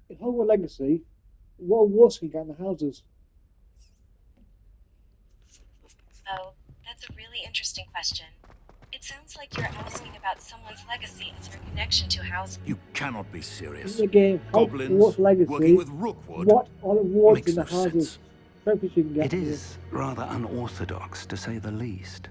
In Hogwarts Legacy, what awards can you get in the houses? Oh, that's a really interesting question. It sounds like you're asking about someone's legacy as your connection to house. You cannot be In serious. the game Goblins Hogwarts Legacy, working with Rookwood what are the awards makes in the no houses? sense. Trophies you can get It in here. is rather unorthodox, to say the least.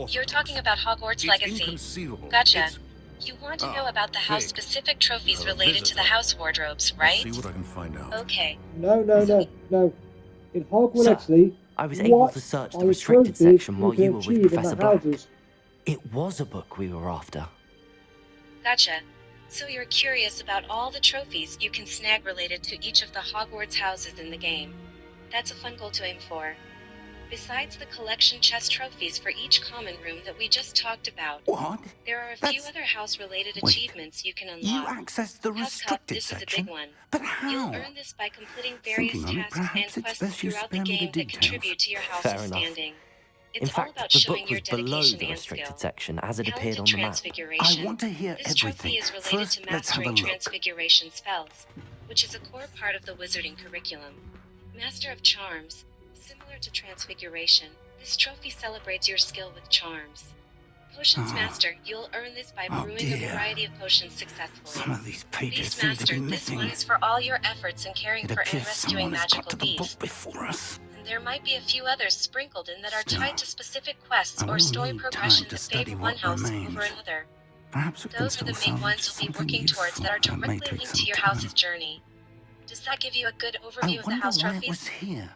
You're talking about Hogwarts It's Legacy. inconceivable. Gotcha. It's... You want to know about the house-specific trophies You're a related to the visitor. house wardrobes, I'll right? see what I can find out. Okay. No. In Hogwarts Sir, Legacy, I was able what to search are the the restricted trophies section you while can you were with achieve in the Professor Black. houses? It was a book we were after. Gotcha. So you're curious about all the trophies you can snag related to each of the Hogwarts houses in the game. That's a fun goal to aim for. Besides the collection chest trophies for each common room that we just talked about, What? there are a few other house-related Wait, achievements you can unlock. You accessed the House Cup, restricted this section? is a big one. But how? You'll earn this by completing various Thinking on it, tasks and perhaps it's quests best you throughout the spare me the game that details. contribute to your house's Fair enough. standing. In It's all fact, about the showing book your was below dedication the and restricted skill. section as it appeared Talented on the map. Transfiguration. I want to hear This everything. trophy is related First, to let's have a mastering look. Transfiguration spells, which is a core part of the wizarding curriculum. Master of Charms. Similar to Transfiguration, this trophy celebrates your skill with charms. Potions Master, you'll earn this by brewing a dear. variety of potions successfully. Some of these pages Beast seem to Master, be this missing. one is for all your efforts in caring It for and appears rescuing someone has got magical to the book beasts. before us. And there might be a few others sprinkled in that are Still, tied to specific quests I or will story need progression time to that study favor one what house remains. over another. Perhaps we can Those are the still main ones salvage you'll be something working towards useful. that are That may directly take linked some to your time. house's journey. Does that give you a good I overview of the wonder house why trophies? it was here.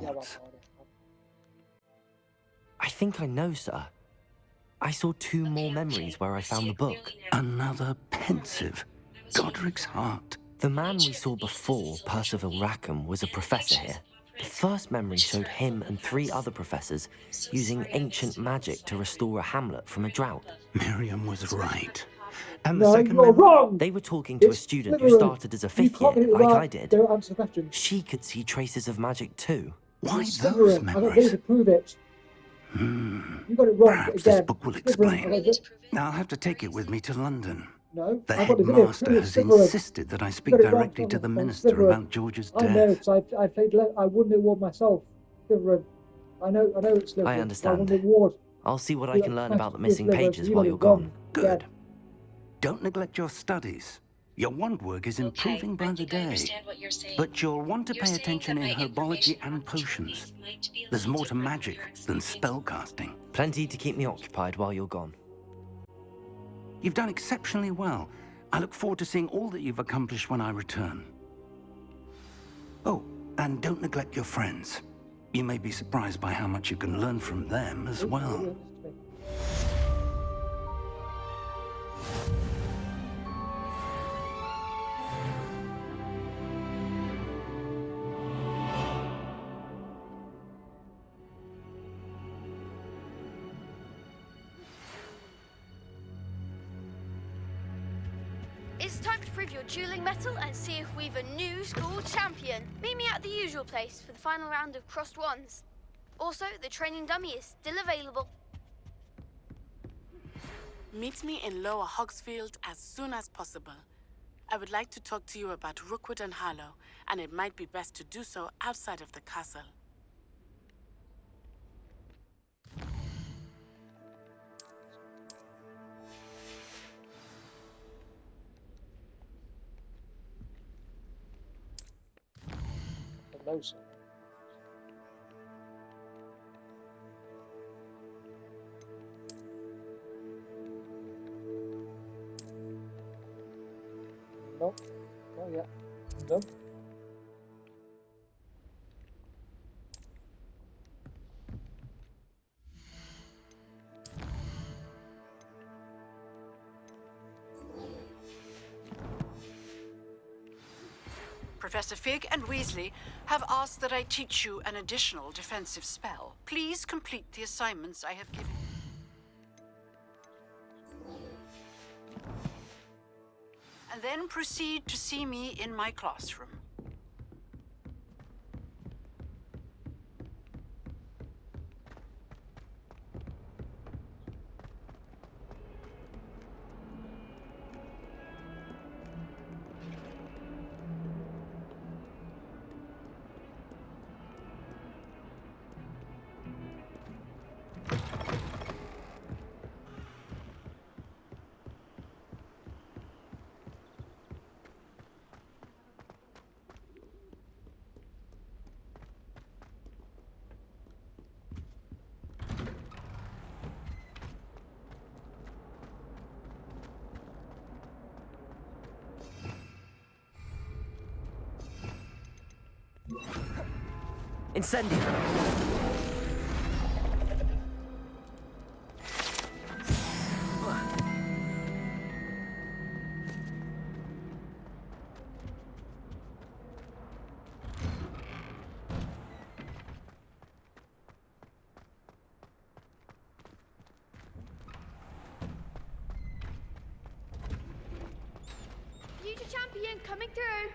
Yeah, Hogwarts. I think I know, sir. I saw two more Okay, memories where I see found the it book. clearly now. Another pensive. I was Godric's heart. The man we saw before, Percival Rackham, was a professor here. The first memory showed him and 3 other professors using ancient magic to restore a hamlet from a drought. Miriam was right. And the No, second you're memory? wrong! They were talking to a It's student who Slytherin. started as a You 5th can't year, get it like right. I did. Don't answer the question. She could see traces of magic too. Why It's those Slytherin. I got data memories? to prove it. You got it wrong Perhaps again. this book will Slytherin. explain. I got it. I'll have to take it with me to London. No, The I got the video. headmaster Prove it, has Slytherin. insisted that I You speak got it wrong, directly to the Slytherin. minister Slytherin. about George's I know, death. because I played. I won the award myself. Slytherin. I know it's Slytherin. I I won understand. the award. I'll see what I can learn about the missing Slytherin, pages you while got it you're gone. wrong. Good. Yeah. Don't neglect your studies. Your wand work is improving by the day. What you're saying. But you'll want to You're pay saying attention that in my herbology information and about the potions. trophies might be a There's little more to different magic from your than experience. spellcasting. Plenty to keep me occupied while you're gone. You've done exceptionally well. I look forward to seeing all that you've accomplished when I return. Oh, and don't neglect your friends. You may be surprised by how much you can learn from them as well. It's time to prove your dueling mettle and see if we've a new school champion. Meet me at the usual place for the final round of crossed wands. Also, the training dummy is still available. Meet me in Lower Hogsfield as soon as possible. I would like to talk to you about Rookwood and Harlow, and it might be best to do so outside of the castle. No, sir. No, not yet. No. Professor Fig and Weasley have asked that I teach you an additional defensive spell. Please complete the assignments I have given you. And then proceed to see me in my classroom. Incendio! Future champion coming through.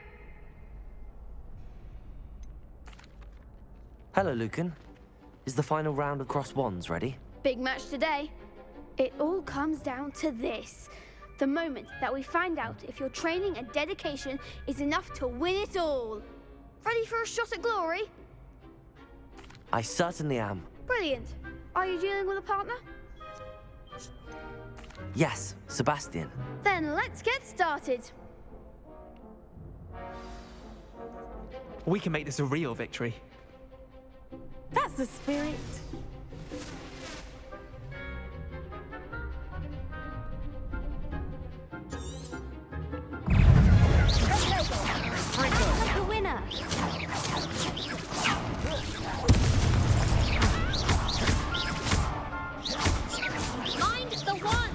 Hello, Lucan. Is the final round of Cross Wands ready? Big match today. It all comes down to this. The moment that we find out if your training and dedication is enough to win it all. Ready for a shot at glory? I certainly am. Brilliant. Are you dealing with a partner? Yes, Sebastian. Then let's get started. We can make this a real victory. That's the spirit. Like a winner. Mind the one.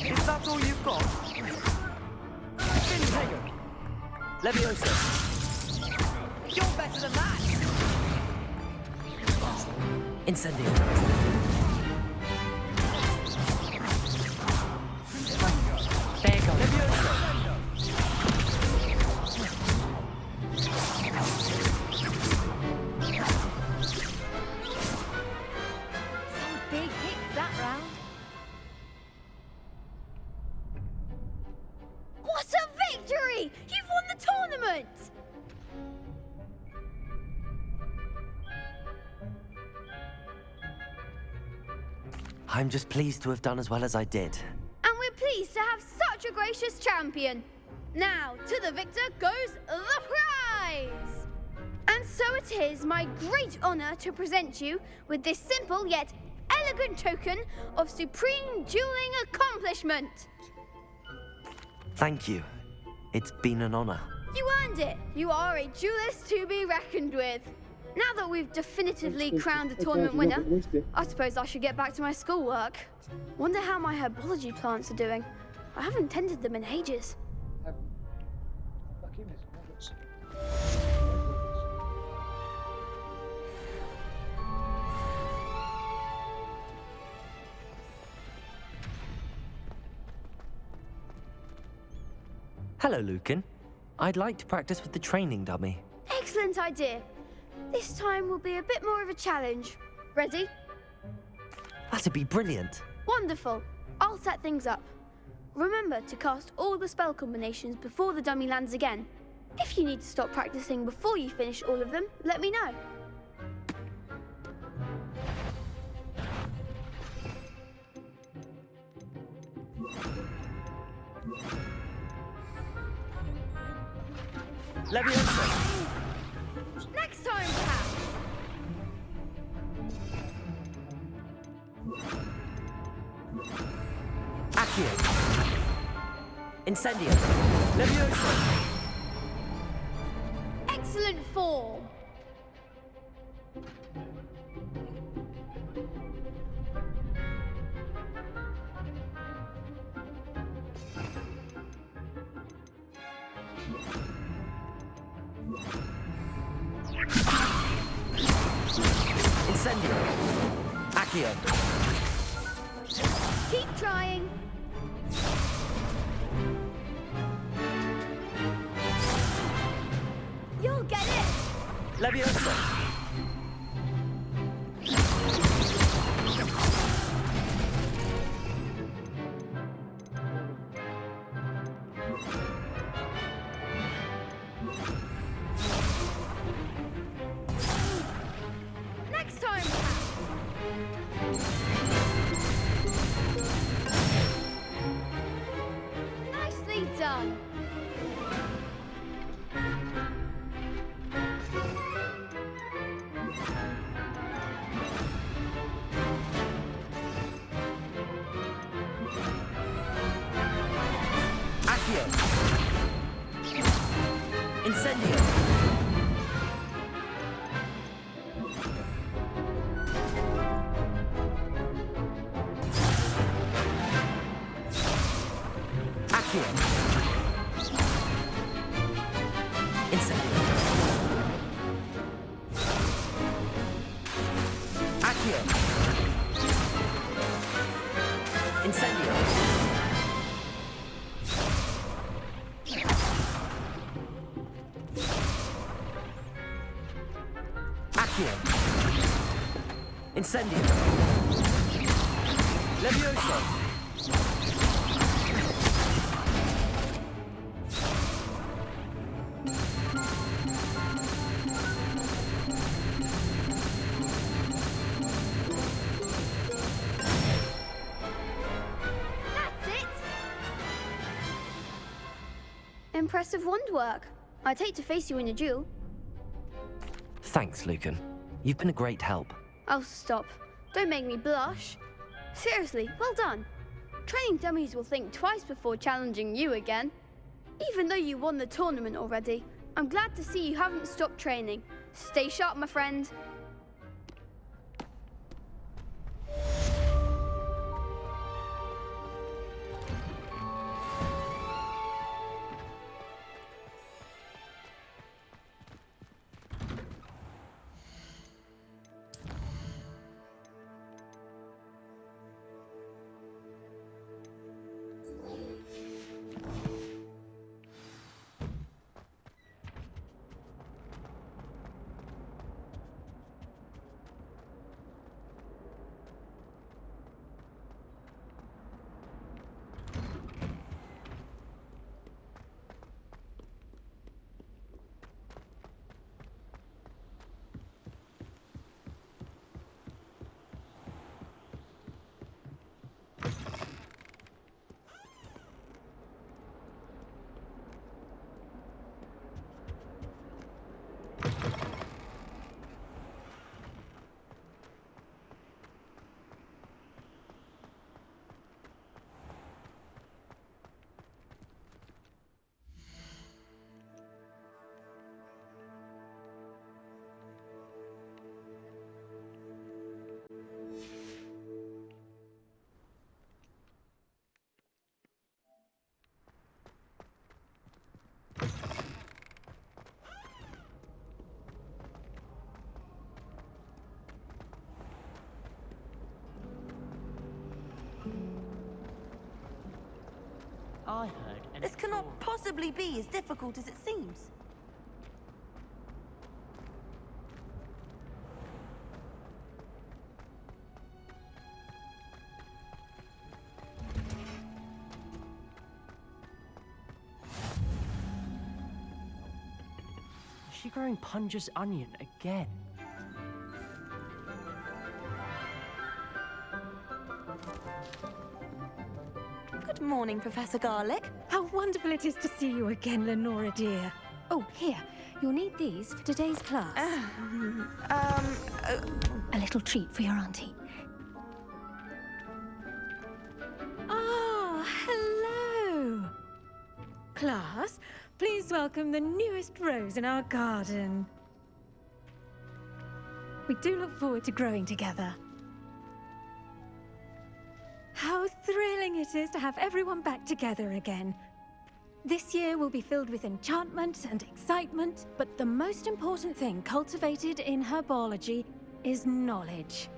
Is that all you've got? Leviosa! You're better than that! Incendio! There you go. Leviosa! Some big hits that round. What a victory! You've won the tournament! I'm just pleased to have done as well as I did. And we're pleased to have such a gracious champion. Now, to the victor goes the prize! And so it is my great honor to present you with this simple yet elegant token of supreme dueling accomplishment. Thank you. It's been an honor. You earned it. You are a duelist to be reckoned with. Now that we've definitively crowned the tournament winner, I suppose I should get back to my schoolwork. Wonder how my herbology plants are doing. I haven't tended them in ages. Hello, Lucan. I'd like to practice with the training dummy. Excellent idea. This time will be a bit more of a challenge. Ready? That'd be brilliant. Wonderful. I'll set things up. Remember to cast all the spell combinations before the dummy lands again. If you need to stop practicing before you finish all of them, let me know. Leviosa! Next time, perhaps. Accio! Incendio! Leviosa! Excellent form. Incendio! Accio! Keep trying. You'll get it. Leviosa! Next time, Nicely done. Incendio! Accio! Incendio! Accio! Incendio! Accio! Incendio! Levioso! That's it! Impressive wand work. I'd hate to face you in a duel. Thanks, Lucan. You've been a great help. Oh, stop. Don't make me blush. Seriously, well done. Training dummies will think twice before challenging you again. Even though you won the tournament already, I'm glad to see you haven't stopped training. Stay sharp, my friend. I heard this cannot possibly be as difficult as it seems. Is she growing Punja's onion again? Good morning, Professor Garlic. How wonderful it is to see you again, Lenora dear. Oh, here. You'll need these for today's class. A little treat for your auntie. Ah, hello. Class, please welcome the newest rose in our garden. We do look forward to growing together. How thrilling it is to have everyone back together again. This year will be filled with enchantment and excitement, but the most important thing cultivated in herbology is knowledge.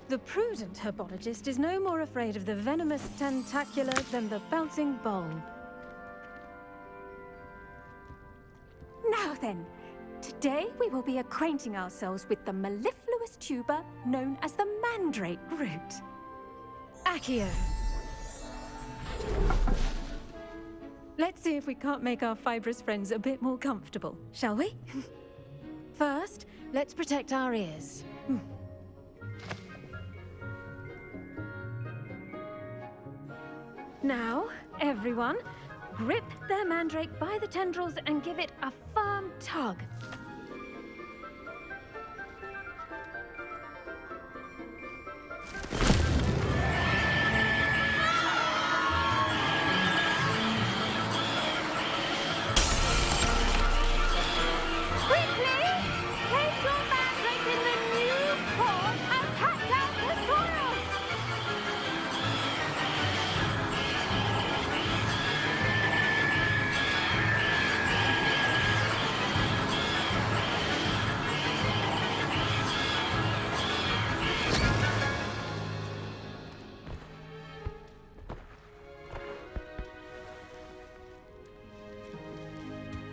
The prudent herbologist is no more afraid of the venomous tentacula than the bouncing bulb. Now then, today we will be acquainting ourselves with the mellifluous tuber known as the mandrake root. Accio. Let's see if we can't make our fibrous friends a bit more comfortable, shall we? First, let's protect our ears. Now, everyone, grip their mandrake by the tendrils and give it a firm tug.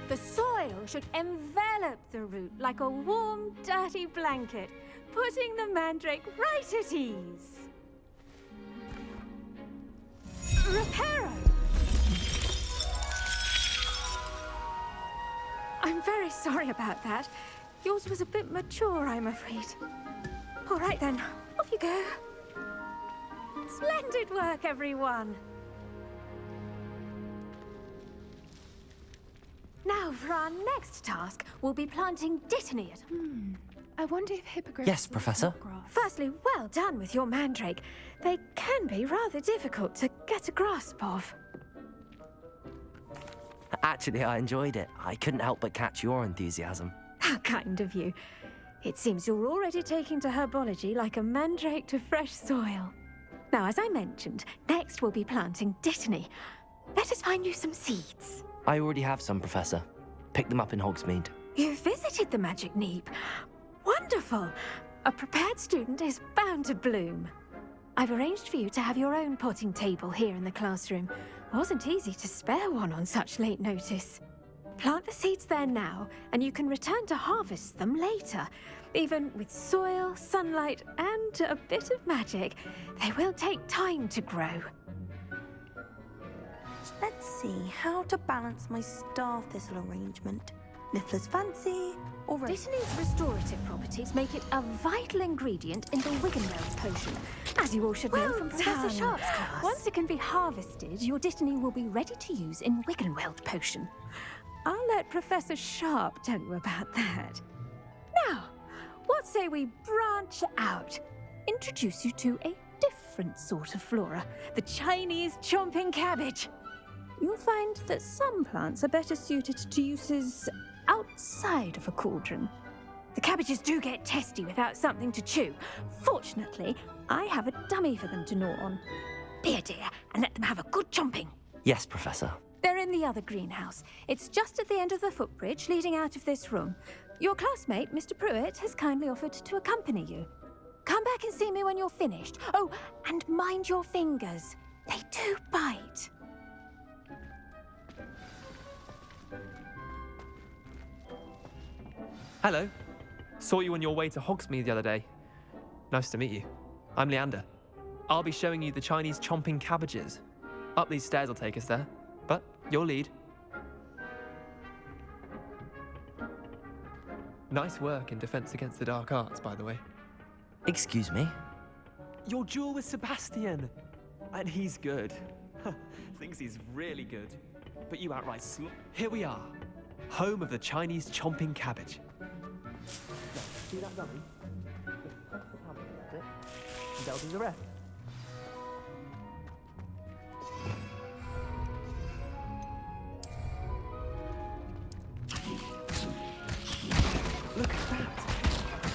The soil should envelop the root like a warm, dirty blanket, putting the mandrake right at ease. Reparo! I'm very sorry about that. Yours was a bit mature, I'm afraid. All right then, off you go. Splendid work, everyone. Now for our next task, we'll be planting dittany at... I wonder if hippogriffs... Yes, Professor. Firstly, well done with your mandrake. They can be rather difficult to get a grasp of. Actually, I enjoyed it. I couldn't help but catch your enthusiasm. How kind of you. It seems you're already taking to herbology like a mandrake to fresh soil. Now, as I mentioned, next we'll be planting dittany. Let us find you some seeds. I already have some, Professor. Picked them up in Hogsmeade. You visited the Magic Neep. Wonderful! A prepared student is bound to bloom. I've arranged for you to have your own potting table here in the classroom. It wasn't easy to spare one on such late notice. Plant the seeds there now, and you can return to harvest them later. Even with soil, sunlight, and a bit of magic, they will take time to grow. Let's see how to balance my star thistle arrangement. Niffler's fancy, or Dittany's restorative properties make it a vital ingredient in the Wiggenweld potion, as you all should know from Professor Sharp's class. Once it can be harvested, your Dittany will be ready to use in Wiggenweld potion. I'll let Professor Sharp tell you about that. Now, what say we branch out? Introduce you to a different sort of flora, the Chinese chomping cabbage. You'll find that some plants are better suited to uses outside of a cauldron. The cabbages do get testy without something to chew. Fortunately, I have a dummy for them to gnaw on. Be a dear and let them have a good chomping. Yes, Professor. They're in the other greenhouse. It's just at the end of the footbridge leading out of this room. Your classmate, Mr. Pruitt, has kindly offered to accompany you. Come back and see me when you're finished. Oh, and mind your fingers. They do bite. Hello. Saw you on your way to Hogsmeade the other day. Nice to meet you. I'm Leander. I'll be showing you the Chinese chomping cabbages. Up these stairs will take us there, but you'll lead. Nice work in Defense Against the Dark Arts, by the way. Excuse me? Your duel with Sebastian! And he's good. Thinks he's really good. But you outright Here we are. Home of the Chinese chomping cabbage. See that dummy? Just press the cabbage a bit, and they'll do the rest. Look at that!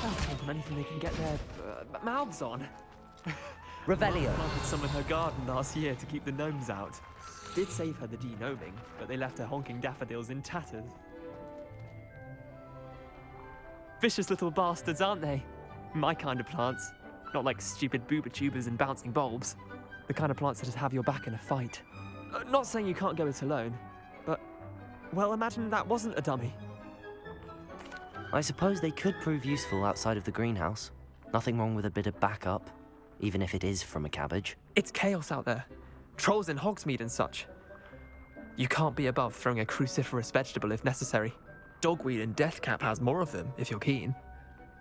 I'll tell them anything they can get their mouths on. Revelio. Planted some in her garden last year to keep the gnomes out. Did save her the de-gnoming, but they left her honking daffodils in tatters. Vicious little bastards, aren't they? My kind of plants. Not like stupid booba tubers and bouncing bulbs. The kind of plants that just have your back in a fight. Not saying you can't go it alone, but... well, imagine that wasn't a dummy. I suppose they could prove useful outside of the greenhouse. Nothing wrong with a bit of backup, even if it is from a cabbage. It's chaos out there. Trolls in Hogsmeade and such. You can't be above throwing a cruciferous vegetable if necessary. Dogweed and deathcap has more of them, if you're keen.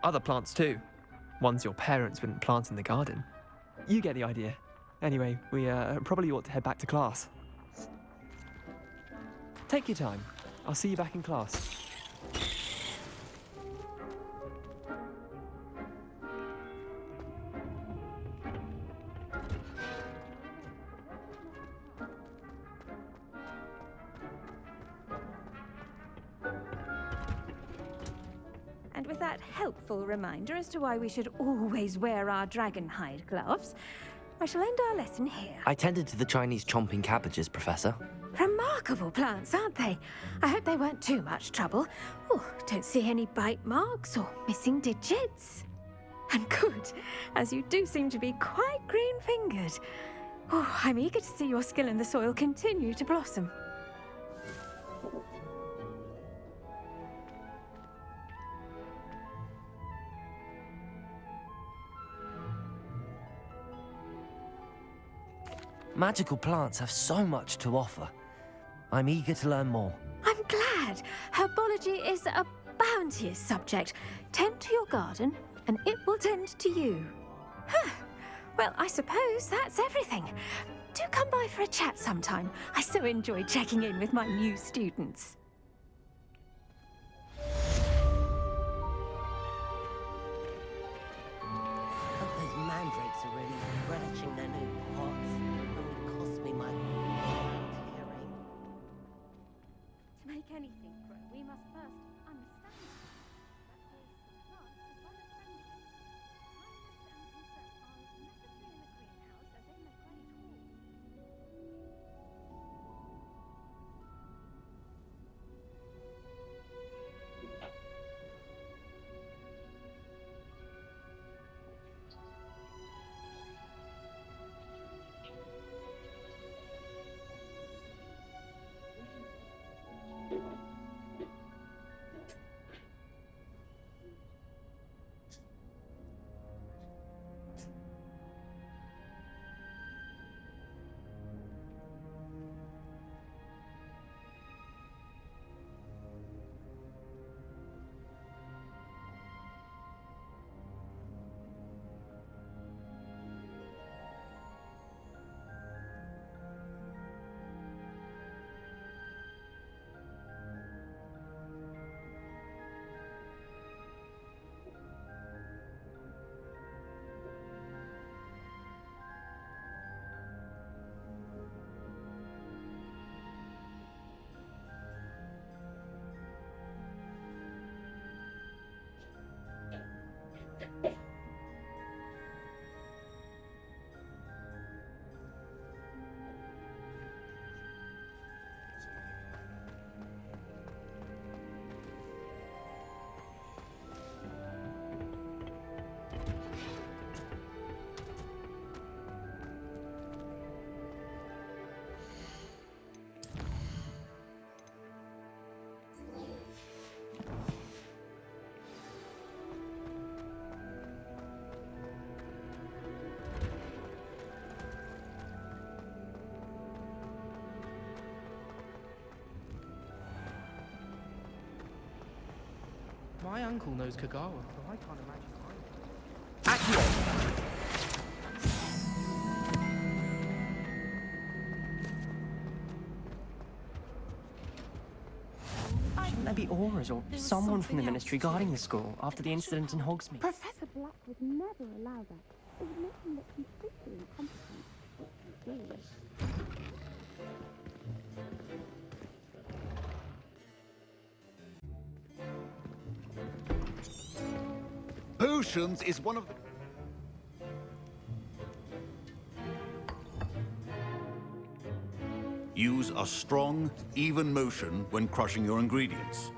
Other plants too. Ones your parents wouldn't plant in the garden. You get the idea. Anyway, we probably ought to head back to class. Take your time. I'll see you back in class. And with that helpful reminder as to why we should always wear our dragon hide gloves, I shall end our lesson here. I tended to the Chinese chomping cabbages, Professor. Remarkable plants, aren't they? I hope they weren't too much trouble. Oh, don't see any bite marks or missing digits. And good, as you do seem to be quite green-fingered. Oh, I'm eager to see your skill in the soil continue to blossom. Magical plants have so much to offer. I'm eager to learn more. I'm glad. Herbology is a bounteous subject. Tend to your garden, and it will tend to you. Huh. Well, I suppose that's everything. Do come by for a chat sometime. I so enjoy checking in with my new students. Those mandrakes are really relishing their new pots. Only cost me my hearing. To make anything grow, we must first understand it. That goes for plants as well as for animals. Kindness and research are as necessary in the greenhouse as in the great hall. My uncle knows Kagawa, but I can't imagine I do. Accio! Shouldn't there be auras or someone from the ministry guarding the school after the incident in Hogsmeade? Professor Black would never allow that. It would make him look completely incompetent. Potions is one of the... Use a strong, even motion when crushing your ingredients.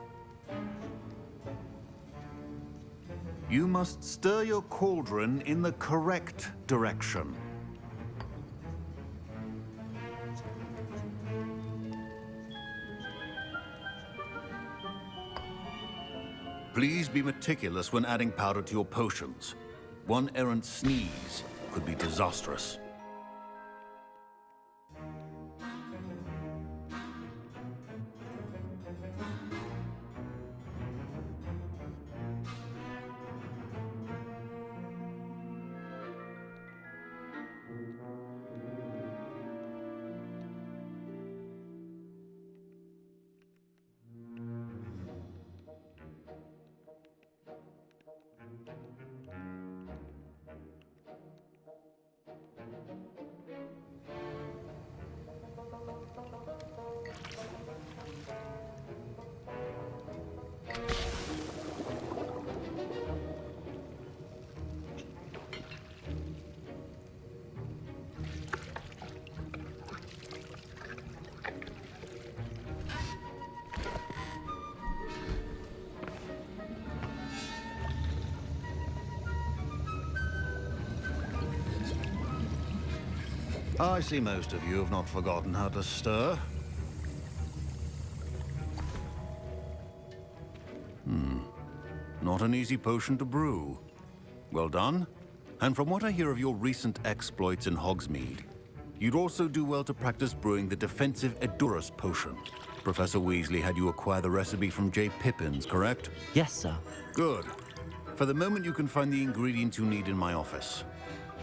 You must stir your cauldron in the correct direction. Please be meticulous when adding powder to your potions. One errant sneeze could be disastrous. I see most of you have not forgotten how to stir. Not an easy potion to brew. Well done. And from what I hear of your recent exploits in Hogsmeade, You'd also do well to practice brewing the defensive Edurus potion. Professor Weasley had you acquire the recipe from J. Pippin's, correct? Yes, sir. Good. For the moment, you can find the ingredients you need in my office.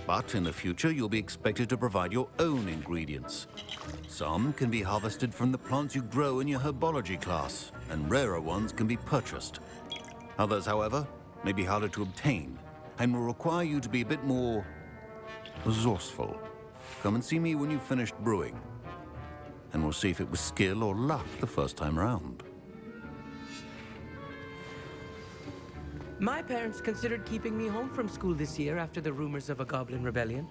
But in the future, you'll be expected to provide your own ingredients. Some can be harvested from the plants you grow in your herbology class, and rarer ones can be purchased. Others, however, may be harder to obtain, and will require you to be a bit more resourceful. Come and see me when you've finished brewing, and we'll see if it was skill or luck the first time round. My parents considered keeping me home from school this year after the rumors of a goblin rebellion.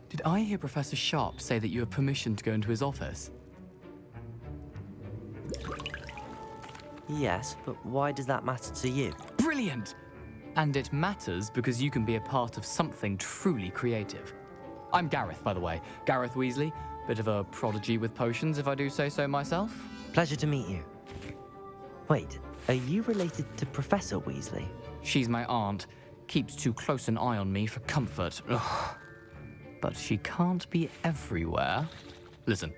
Did I hear Professor Sharp say that you have permission to go into his office? Yes, but why does that matter to you? Brilliant! And it matters because you can be a part of something truly creative. I'm Gareth, by the way. Gareth Weasley. Bit of a prodigy with potions, if I do say so myself. Pleasure to meet you. Wait, are you related to Professor Weasley? She's my aunt. Keeps too close an eye on me for comfort. Ugh. But she can't be everywhere. Listen,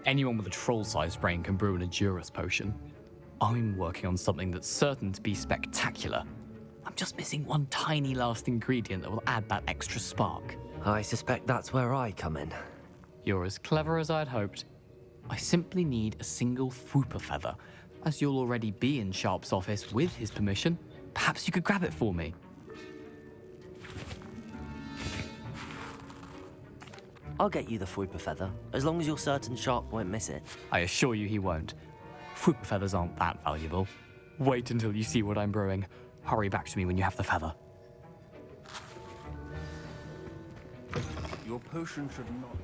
anyone with a troll-sized brain can brew an Edurus potion. I'm working on something that's certain to be spectacular. I'm just missing one tiny last ingredient that will add that extra spark. I suspect that's where I come in. You're as clever as I'd hoped. I simply need a single Fwooper feather. As you'll already be in Sharp's office with his permission, perhaps you could grab it for me. I'll get you the Fwooper feather, as long as you're certain Sharp won't miss it. I assure you he won't. Fwooper feathers aren't that valuable. Wait until you see what I'm brewing. Hurry back to me when you have the feather. Your potion should not...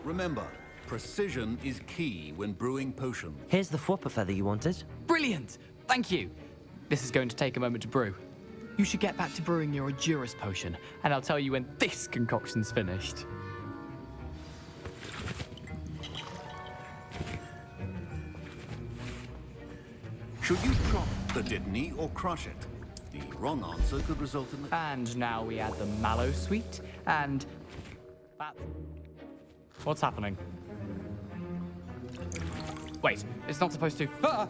Remember, precision is key when brewing potions. Here's the Fwooper feather you wanted. Brilliant! Thank you! This is going to take a moment to brew. You should get back to brewing your Edurus potion, and I'll tell you when this concoction's finished. Should you chop the Dittany or crush it? The wrong answer could result in the... And now we add the mallow sweet, and... that... What's happening? Wait, it's not supposed to... Ah!